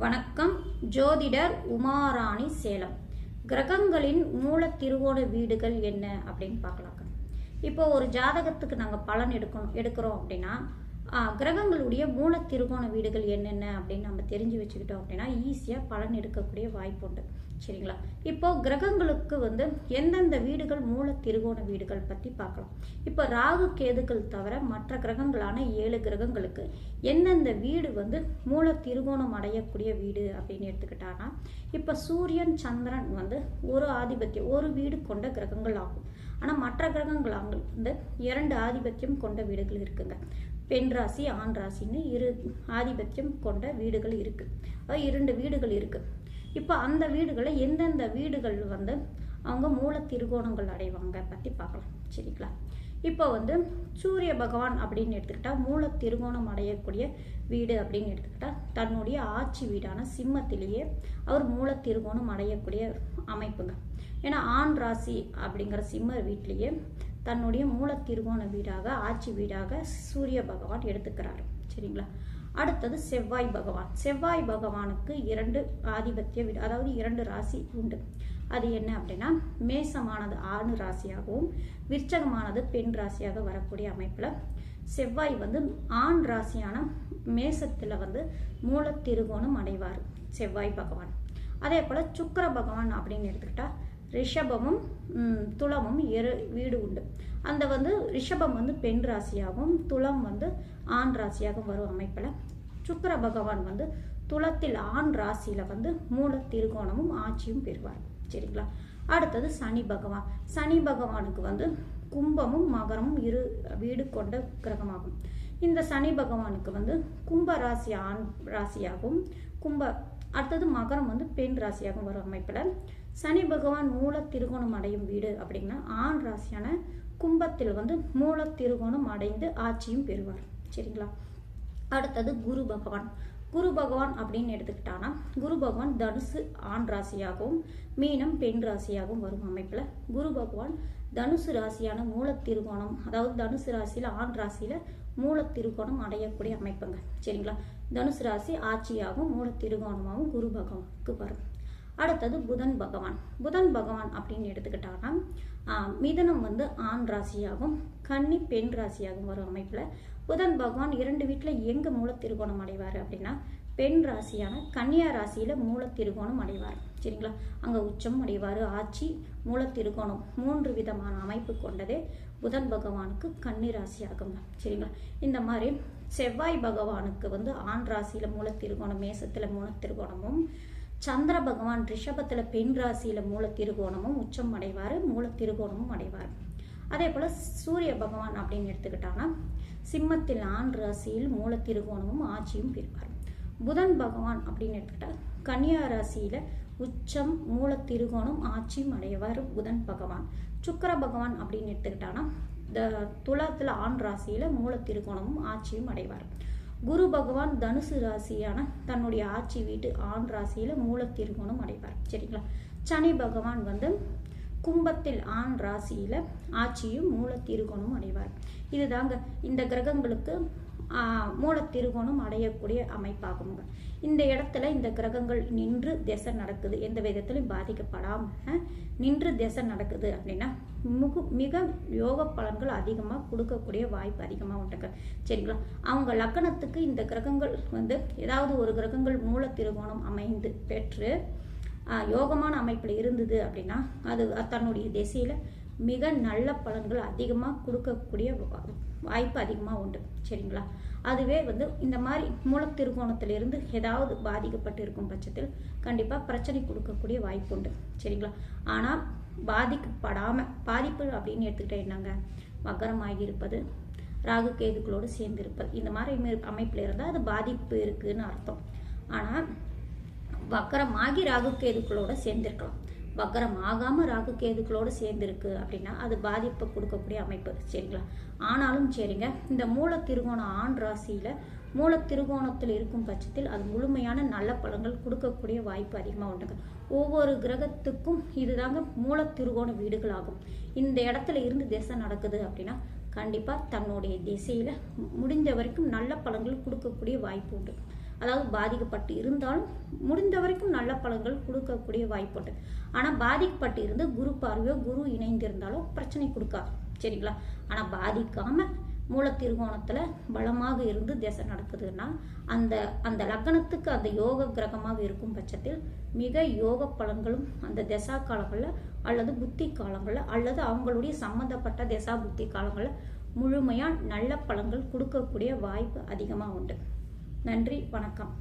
வணக்கம். ஜோதிடர் உமாராணி, சேலம். கிரகங்களின் மூல திருவோண வீடுகள் என்ன அப்படின்னு பார்க்கலாங்க. இப்போ ஒரு ஜாதகத்துக்கு நாங்கள் பலன் எடுக்கிறோம் அப்படின்னா கிரகங்களுடைய மூல திருகோண வீடுகள் என்னென்ன அப்படின்னு நம்ம தெரிஞ்சு வச்சுக்கிட்டோம் அப்படின்னா ஈஸியாக பலன் எடுக்கக்கூடிய வாய்ப்பு உண்டு. சரிங்களா? இப்போ கிரகங்களுக்கு எந்தெந்த வீடுகள் மூல திருகோண வீடுகள் பற்றி பார்க்கலாம். இப்போ ராகு கேதுக்கள் தவிர மற்ற கிரகங்களான 7 கிரகங்களுக்கு எந்தெந்த வீடு மூல திருகோணம் அடையக்கூடிய வீடு அப்படின்னு எடுத்துக்கிட்டாங்கன்னா, இப்போ சூரியன் சந்திரன் ஒரு ஆதிபத்தியம், ஒரு வீடு கொண்ட கிரகங்கள் ஆகும். ஆனால் மற்ற கிரகங்கள் 2 ஆதிபத்தியம் கொண்ட வீடுகள் இருக்குங்க. பெண் ராசி, ஆண் ராசின்னு 2 ஆதிபத்தியம் கொண்ட வீடுகள் இருக்கு. 2 வீடுகள் இருக்கு. இப்போ அந்த வீடுகளை எந்தெந்த வீடுகள் அவங்க மூல திருகோணங்கள் அடைவாங்க பற்றி பார்க்கலாம். சரிங்களா? இப்போ சூரிய பகவான் அப்படின்னு எடுத்துக்கிட்டா மூல திருகோணம் அடையக்கூடிய வீடு அப்படின்னு எடுத்துக்கிட்டா தன்னுடைய ஆட்சி வீடான சிம்மத்திலேயே அவர் மூல திருகோணம் அடையக்கூடிய அமைப்புங்க. ஏன்னா ஆண் ராசி அப்படிங்கிற சிம்ம வீட்டிலேயே தன்னுடைய மூல திருகோண வீடாக, ஆட்சி வீடாக சூரிய பகவான் எடுத்துக்கிறாரு. சரிங்களா? அடுத்தது செவ்வாய் பகவான். செவ்வாய் பகவானுக்கு 2 ஆதிபத்திய வீடு, அதாவது 2 ராசி உண்டு. அது என்ன அப்படின்னா, மேசமானது ஆண் ராசியாகவும் விருச்சகமானது பெண் ராசியாக வரக்கூடிய அமைப்புல செவ்வாய் ஆண் ராசியான மேசத்துல மூல திருகோணம் அடைவார் செவ்வாய் பகவான். அதே போல சுக்கிர பகவான் அப்படின்னு எடுத்துக்கிட்டா ரிஷபமும் துலமும் வீடு உண்டு. அந்த ரிஷபம் பெண் ராசியாகவும் துலம் ஆண் ராசியாகவும் வரும் அமைப்புல சுக்கிர பகவான் துலத்தில் ஆண் ராசியில மூல திருகோணமும் ஆட்சியும் பெறுவார். சரிங்களா? அடுத்தது சனி பகவான். சனி பகவானுக்கு கும்பமும் மகரமும் 2 வீடு கொண்ட கிரகமாகும். இந்த சனி பகவானுக்கு கும்ப ராசி ஆண் ராசியாகவும் அடுத்தது மகரம் பெண் ராசியாகவும் வரும் அமைப்புல சனி பகவான் மூல திருகோணம் அடையும் வீடு அப்படின்னா ஆண் ராசியான கும்பத்தில் மூல திருகோணம் அடைந்து ஆட்சியும் பெறுவார். சரிங்களா? அடுத்தது குரு பகவான். குரு பகவான் அப்படின்னு எடுத்துக்கிட்டானா குரு பகவான் தனுசு ஆண் ராசியாகவும் மீனம் பெண் ராசியாகவும் வரும் அமைப்புல குரு பகவான் தனுசு ராசியான மூல திருகோணம், அதாவது தனுசு ராசியில ஆண் ராசியில மூல திருகோணம் அடையக்கூடிய அமைப்புங்க. சரிங்களா? தனுசு ராசி ஆட்சியாகவும் மூல திருகோணமாகவும் குரு பகவானுக்கு வரும். அடுத்தது புதன் பகவான். புதன் பகவான் அப்படின்னு எடுத்துக்கிட்டாங்கன்னா மிதனம் ஆண் ராசியாகவும் கன்னி பெண் ராசியாகவும் வரும் அமைப்புல புதன் பகவான் 2 வீட்டுல எங்க மூல திருகோணம் அடைவார் அப்படின்னா பெண் ராசியான கன்னியா ராசியில மூல திருகோணம் அடைவார். சரிங்களா? அங்க உச்சம் அடைவார். ஆட்சி, மூல திருகோணம் 3 விதமான அமைப்பு கொண்டதே புதன் பகவானுக்கு கன்னி ராசி ஆகுங்க. சரிங்களா? இந்த மாதிரி செவ்வாய் பகவானுக்கு ஆண் ராசியில மூல திருகோணம், மேசத்துல மூல திருகோணமும், சந்திர பகவான் ரிஷபத்துல பெண் ராசியில மூல திருகோணமும் உச்சம் அடைவார், மூல திருகோணமும் அடைவார். அதே போல சூரிய பகவான் அப்படின்னு எடுத்துக்கிட்டாங்கன்னா சிம்மத்தில் ஆண் ராசியில் மூல திருகோணமும் ஆட்சியும் பெறுவார். புதன் பகவான் அப்படின்னு எடுத்துக்கிட்டா கன்னியா ராசியில உச்சம், மூல திருகோணம், ஆட்சியும் அடைவார் புதன் பகவான். சுக்கிர பகவான் அப்படின்னு எடுத்துக்கிட்டாங்கன்னா துலத்துல ஆண் ராசியில மூல திருகோணமும் ஆட்சியும் அடைவார். குரு பகவான் தனுசு ராசியான தன்னுடைய ஆட்சி வீட்டு ஆண் ராசியில மூல திருகோணம் அடைவார். சரிங்களா? சனி பகவான் கும்பத்தில் ஆண் ராசியில ஆட்சியும் மூல திருகோணம் அடைவார். இதுதாங்க இந்த கிரகங்களுக்கு மூல திருகோணம் அடையக்கூடிய அமைப்பாகுங்க. இந்த இடத்துல இந்த கிரகங்கள் நின்று திசை நடக்குது, எந்த விதத்திலும் பாதிக்கப்படாம நின்று திசை நடக்குது அப்படின்னா மிக யோக பலன்கள் அதிகமா கொடுக்கக்கூடிய வாய்ப்பு அதிகமா உண்டுங்க. சரிங்களா? அவங்க லக்னத்துக்கு இந்த கிரகங்கள் ஏதாவது ஒரு கிரகங்கள் மூல திருகோணம் அமைந்து பெற்று யோகமான அமைப்புல இருந்தது அப்படின்னா அது தன்னுடைய திசையில மிக நல்ல பலன்கள் அதிகமா கொடுக்கக்கூடிய வாய்ப்பு அதிகமா உண்டு. சரிங்களா? அதுவே இந்த மாதிரி மூல திருகோணத்திலிருந்து ஏதாவது பாதிக்கப்பட்டு இருக்கும் பட்சத்தில் கண்டிப்பா பிரச்சனை கொடுக்கக்கூடிய வாய்ப்பு உண்டு. சரிங்களா? ஆனா பாதிக்கப்படாம, பாதிப்பு அப்படின்னு எடுத்துக்கிட்டா என்னங்க, வக்கரமாகி இருப்பது, ராகு கேதுக்களோடு சேர்ந்து இருப்பது, இந்த மாதிரி அமைப்புல இருந்தா அது பாதிப்பு இருக்குன்னு அர்த்தம். ஆனா வக்கரமாகி ராகு கேதுக்களோட சேர்ந்திருக்கலாம். வக்கரம் ஆகாம ராகு கேதுக்களோடு சேர்ந்திருக்கு அப்படின்னா அது பாதிப்பை கொடுக்கக்கூடிய அமைப்பு. சரிங்களா? ஆனாலும் சரிங்க, இந்த மூல திருகோணம் ஆண் ராசியில மூல திருகோணத்தில் இருக்கும் பட்சத்தில் அது முழுமையான நல்ல பலன்கள் கொடுக்கக்கூடிய வாய்ப்பு அதிகமாக உண்டுங்க. ஒவ்வொரு கிரகத்துக்கும் இதுதாங்க மூல திருகோண வீடுகள் ஆகும். இந்த இடத்துல இருந்து திசை நடக்குது அப்படின்னா கண்டிப்பா தன்னுடைய திசையில முடிஞ்ச வரைக்கும் நல்ல பலன்கள் கொடுக்கக்கூடிய வாய்ப்பு உண்டு. அதாவது பாதிக்கப்பட்டு இருந்தாலும் முடிந்த வரைக்கும் நல்ல பலன்கள் கொடுக்கக்கூடிய வாய்ப்பு உண்டு. ஆனால் பாதிக்கப்பட்டு இருந்து குரு பார்வையோ குரு இணைந்திருந்தாலோ பிரச்சனை கொடுக்காது, சரிங்களா? ஆனால் பாதிக்காம மூலத்திருகோணத்துல பலமாக இருந்து திசை நடக்குதுன்னா அந்த அந்த லக்னத்துக்கு அந்த யோக கிரகமாக இருக்கும் பட்சத்தில் மிக யோக பலன்களும் அந்த திசா காலங்களில் அல்லது புத்தி காலங்களில் அல்லது அவங்களுடைய சம்பந்தப்பட்ட திசா புத்தி காலங்களில் முழுமையா நல்ல பலன்கள் கொடுக்கக்கூடிய வாய்ப்பு அதிகமாக உண்டு. நன்றி, வணக்கம்.